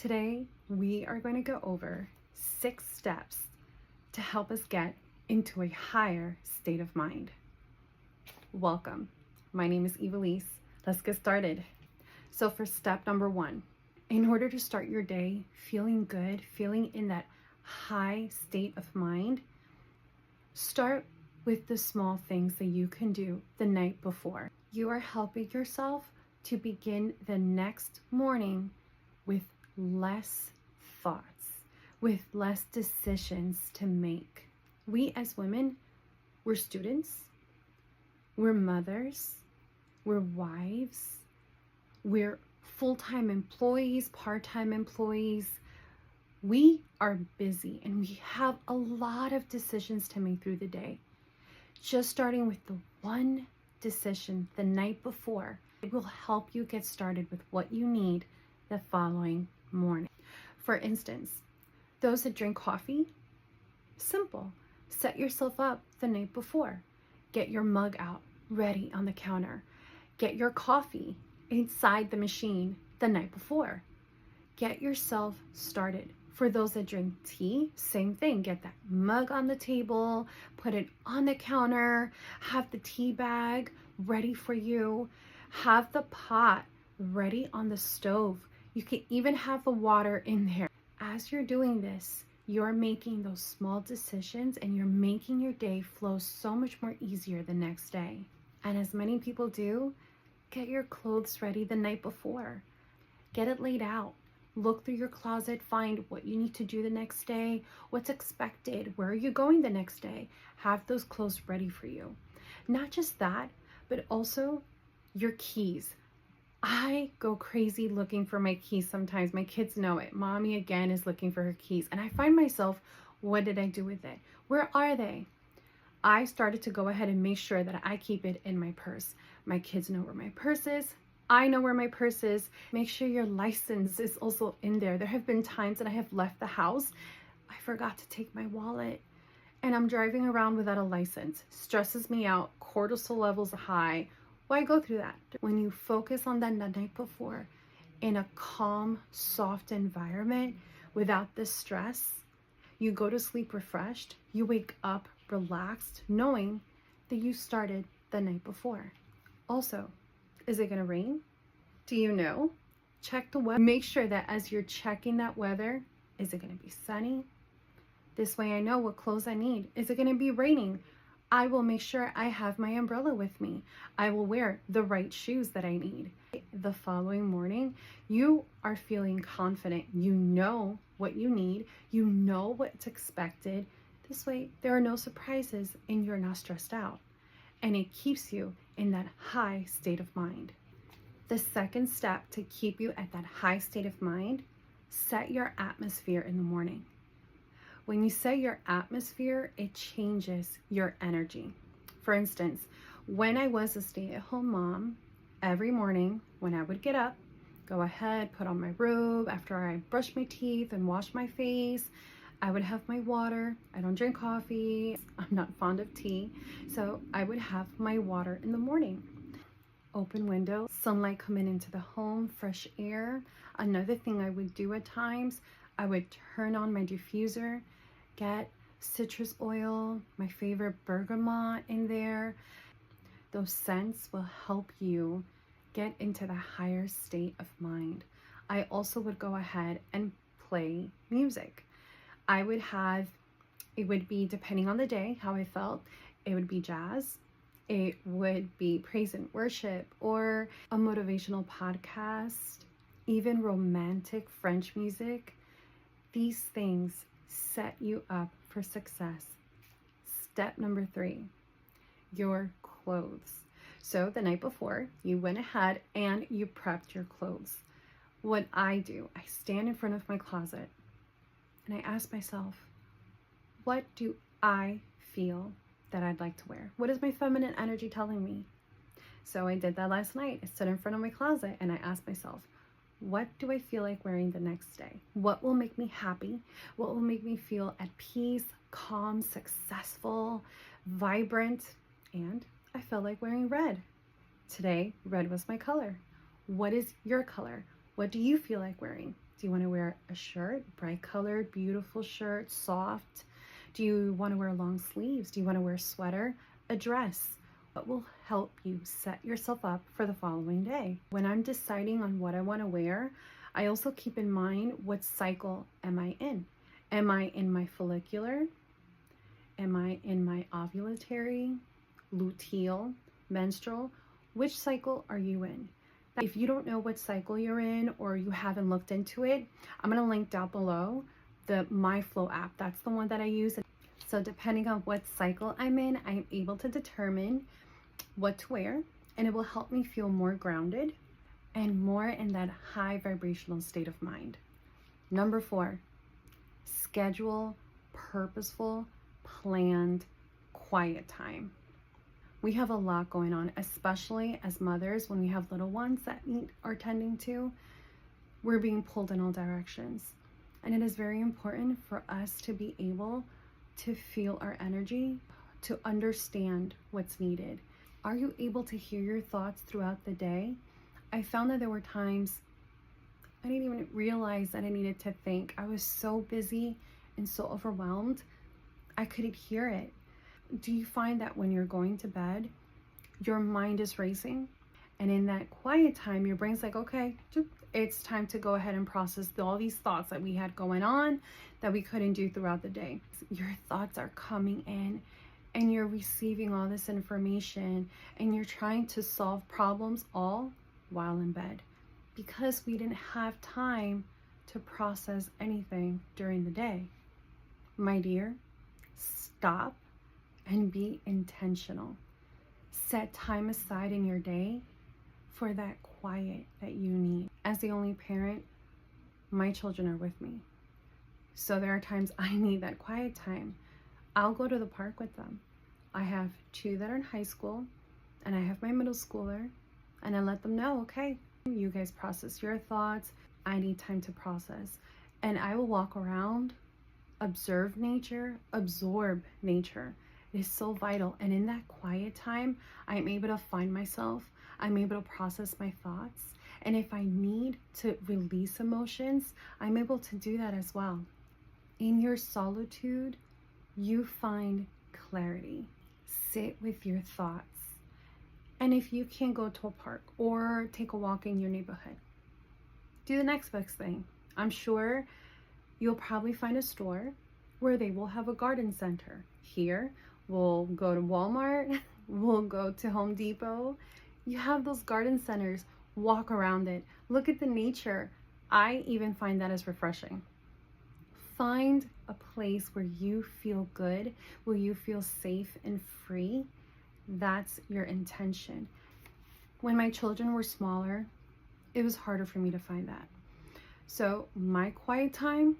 Today, we are going to go over 6 steps to help us get into a higher state of mind. Welcome. My name is Evelise. Let's get started. So for step number 1, in order to start your day feeling good, feeling in that high state of mind, start with the small things that you can do the night before. You are helping yourself to begin the next morning with less thoughts, with less decisions to make. We as women, we're students, we're mothers, we're wives, we're full-time employees, part-time employees. We are busy and we have a lot of decisions to make through the day. Just starting with the one decision the night before, it will help you get started with what you need the following morning. For instance, those that drink coffee, simple. Set yourself up the night before. Get your mug out, ready on the counter. Get your coffee inside the machine the night before. Get yourself started. For those that drink tea, same thing. Get that mug on the table, put it on the counter, have the tea bag ready for you, have the pot ready on the stove. You can even have the water in there. As you're doing this, you're making those small decisions and you're making your day flow so much more easier the next day. And as many people do, get your clothes ready the night before. Get it laid out. Look through your closet, find what you need to do the next day, what's expected, where are you going the next day. Have those clothes ready for you. Not just that, but also your keys. I go crazy looking for my keys sometimes. My kids know it. Mommy again is looking for her keys. And I find myself, what did I do with it? Where are they? I started to go ahead and make sure that I keep it in my purse. My kids know where my purse is. I know where my purse is. Make sure your license is also in there. There have been times that I have left the house. I forgot to take my wallet and I'm driving around without a license. Stresses me out. Cortisol levels high. Why go through that? When you focus on that the night before in a calm, soft environment without the stress, you go to sleep refreshed. You wake up relaxed, knowing that you started the night before. Also, is it going to rain? Do you know? Check the weather. Make sure that as you're checking that weather, is it going to be sunny? This way I know what clothes I need. Is it going to be raining? I will make sure I have my umbrella with me. I will wear the right shoes that I need. The following morning, you are feeling confident. You know what you need. You know what's expected. This way, there are no surprises and you're not stressed out. And it keeps you in that high state of mind. The second step to keep you at that high state of mind, set your atmosphere in the morning. When you set your atmosphere, it changes your energy. For instance, when I was a stay-at-home mom, every morning when I would get up, go ahead, put on my robe, after I brush my teeth and wash my face, I would have my water. I don't drink coffee. I'm not fond of tea. So I would have my water in the morning. Open window, sunlight coming into the home, fresh air. Another thing I would do at times, I would turn on my diffuser, get citrus oil, my favorite bergamot in there. Those scents will help you get into the higher state of mind. I also would go ahead and play music. I would have, it would be depending on the day, how I felt, it would be jazz, it would be praise and worship, or a motivational podcast, even romantic French music. These things set you up for success. Step number 3, your clothes. So the night before, you went ahead and you prepped your clothes. What I do, I stand in front of my closet and I ask myself, what do I feel that I'd like to wear? What is my feminine energy telling me? So I did that last night. I stood in front of my closet and I asked myself, what do I feel like wearing the next day? What will make me happy? What will make me feel at peace, calm, successful, vibrant? And I felt like wearing red. Today, red was my color. What is your color? What do you feel like wearing? Do you want to wear a shirt, bright colored, beautiful shirt, soft? Do you want to wear long sleeves? Do you want to wear a sweater, a dress? What will help you set yourself up for the following day? When I'm deciding on what I want to wear, I also keep in mind, what cycle am I in? Am I in my follicular? Am I in my ovulatory, luteal, menstrual? Which cycle are you in? If you don't know what cycle you're in, or you haven't looked into it, I'm going to link down below the MyFlow app. That's the one that I use. So depending on what cycle I'm in, I'm able to determine what to wear, and it will help me feel more grounded and more in that high vibrational state of mind. Number 4, schedule purposeful, planned, quiet time. We have a lot going on, especially as mothers. When we have little ones that need our tending to, we're being pulled in all directions. And it is very important for us to be able to feel our energy, to understand what's needed. Are you able to hear your thoughts throughout the day? I found that there were times I didn't even realize that I needed to think. I was so busy and so overwhelmed, I couldn't hear it. Do you find that when you're going to bed, your mind is racing? And in that quiet time, your brain's like, okay, it's time to go ahead and process all these thoughts that we had going on that we couldn't do throughout the day. Your thoughts are coming in, and you're receiving all this information, and you're trying to solve problems all while in bed, because we didn't have time to process anything during the day. My dear, stop and be intentional. Set time aside in your day for that quiet that you need. As the only parent, my children are with me. So there are times I need that quiet time. I'll go to the park with them. I have 2 that are in high school, and I have my middle schooler, and I let them know, okay, you guys process your thoughts. I need time to process. And I will walk around, observe nature, absorb nature. It is so vital. And in that quiet time, I'm able to find myself. I'm able to process my thoughts. And if I need to release emotions, I'm able to do that as well. In your solitude, you find clarity. Sit with your thoughts. And if you can't go to a park or take a walk in your neighborhood, do the next best thing. I'm sure you'll probably find a store where they will have a garden center. Here, we'll go to Walmart, we'll go to Home Depot. You have those garden centers. Walk around it. Look at the nature. I even find that as refreshing. Find a place where you feel good, where you feel safe and free. That's your intention. When my children were smaller, it was harder for me to find that. So my quiet time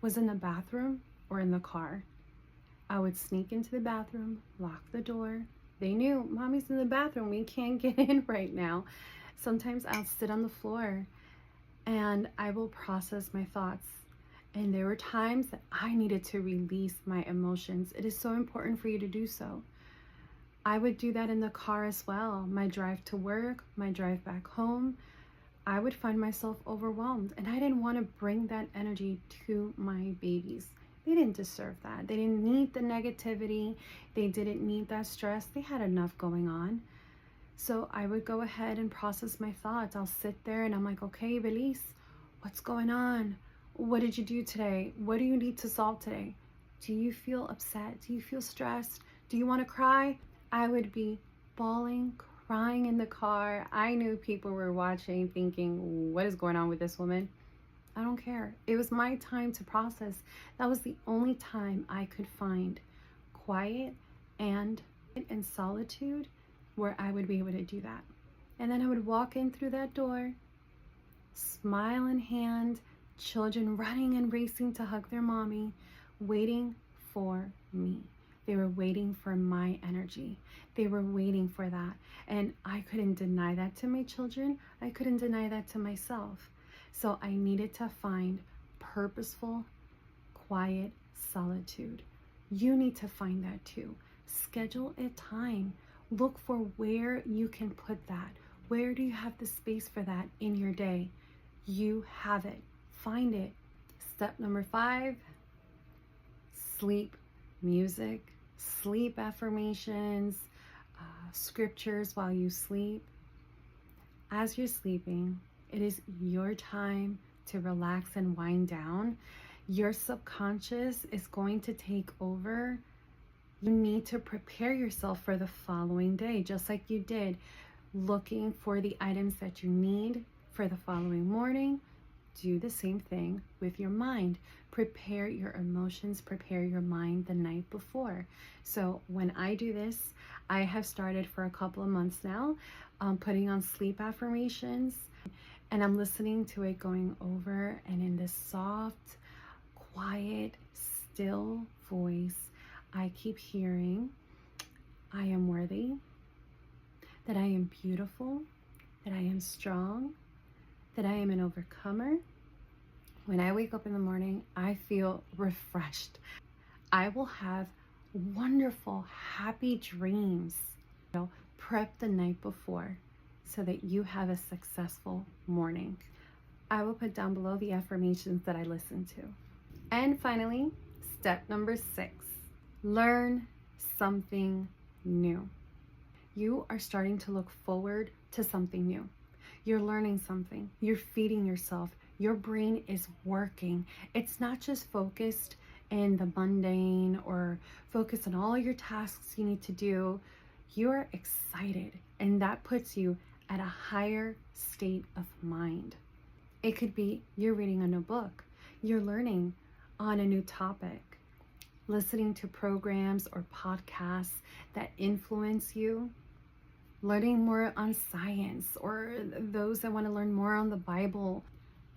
was in the bathroom or in the car. I would sneak into the bathroom, lock the door. They knew, mommy's in the bathroom, we can't get in right now. Sometimes I'll sit on the floor and I will process my thoughts. And there were times that I needed to release my emotions. It is so important for you to do so. I would do that in the car as well. My drive to work, my drive back home, I would find myself overwhelmed, and I didn't want to bring that energy to my babies. They didn't deserve that. They didn't need the negativity. They didn't need that stress. They had enough going on. So I would go ahead and process my thoughts. I'll sit there and I'm like, okay, Belize, what's going on? What did you do today? What do you need to solve today? Do you feel upset? Do you feel stressed? Do you want to cry? I would be bawling, crying in the car. I knew people were watching thinking, what is going on with this woman? I don't care. It was my time to process. That was the only time I could find quiet and solitude where I would be able to do that. And then I would walk in through that door, smile in hand, children running and racing to hug their mommy, waiting for me. They were waiting for my energy. They were waiting for that. And I couldn't deny that to my children. I couldn't deny that to myself. So I needed to find purposeful, quiet solitude. You need to find that too. Schedule a time. Look for where you can put that. Where do you have the space for that in your day? You have it. find it. Step number 5, sleep music, sleep affirmations, scriptures while you sleep. As you're sleeping, it is your time to relax and wind down. Your subconscious is going to take over. You need to prepare yourself for the following day, just like you did, looking for the items that you need for the following morning. Do the same thing with your mind. Prepare your emotions, prepare your mind the night before. So when I do this, I have started for a couple of months now, putting on sleep affirmations, and I'm listening to it going over, and in this soft, quiet, still voice, I keep hearing, I am worthy, that I am beautiful, that I am strong, that I am an overcomer. When I wake up in the morning, I feel refreshed. I will have wonderful, happy dreams. Prep the night before so that you have a successful morning. I will put down below the affirmations that I listen to. And finally, step number 6, learn something new. You are starting to look forward to something new. You're learning something. You're feeding yourself. Your brain is working. It's not just focused in the mundane or focused on all your tasks you need to do. You're excited, and that puts you at a higher state of mind. It could be you're reading a new book, you're learning on a new topic, listening to programs or podcasts that influence you, learning more on science, or those that want to learn more on the Bible.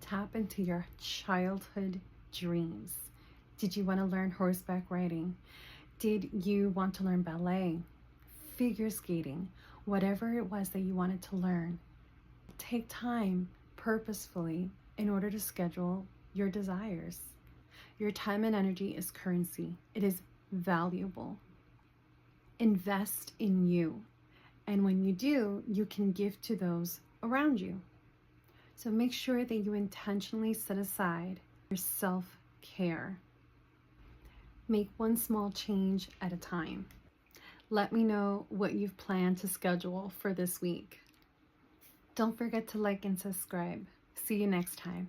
Tap into your childhood dreams. Did you want to learn horseback riding? Did you want to learn ballet, figure skating, whatever it was that you wanted to learn? Take time purposefully in order to schedule your desires. Your time and energy is currency. It is valuable. Invest in you. And when you do, you can give to those around you. So make sure that you intentionally set aside your self-care. Make one small change at a time. Let me know what you've planned to schedule for this week. Don't forget to like and subscribe. See you next time.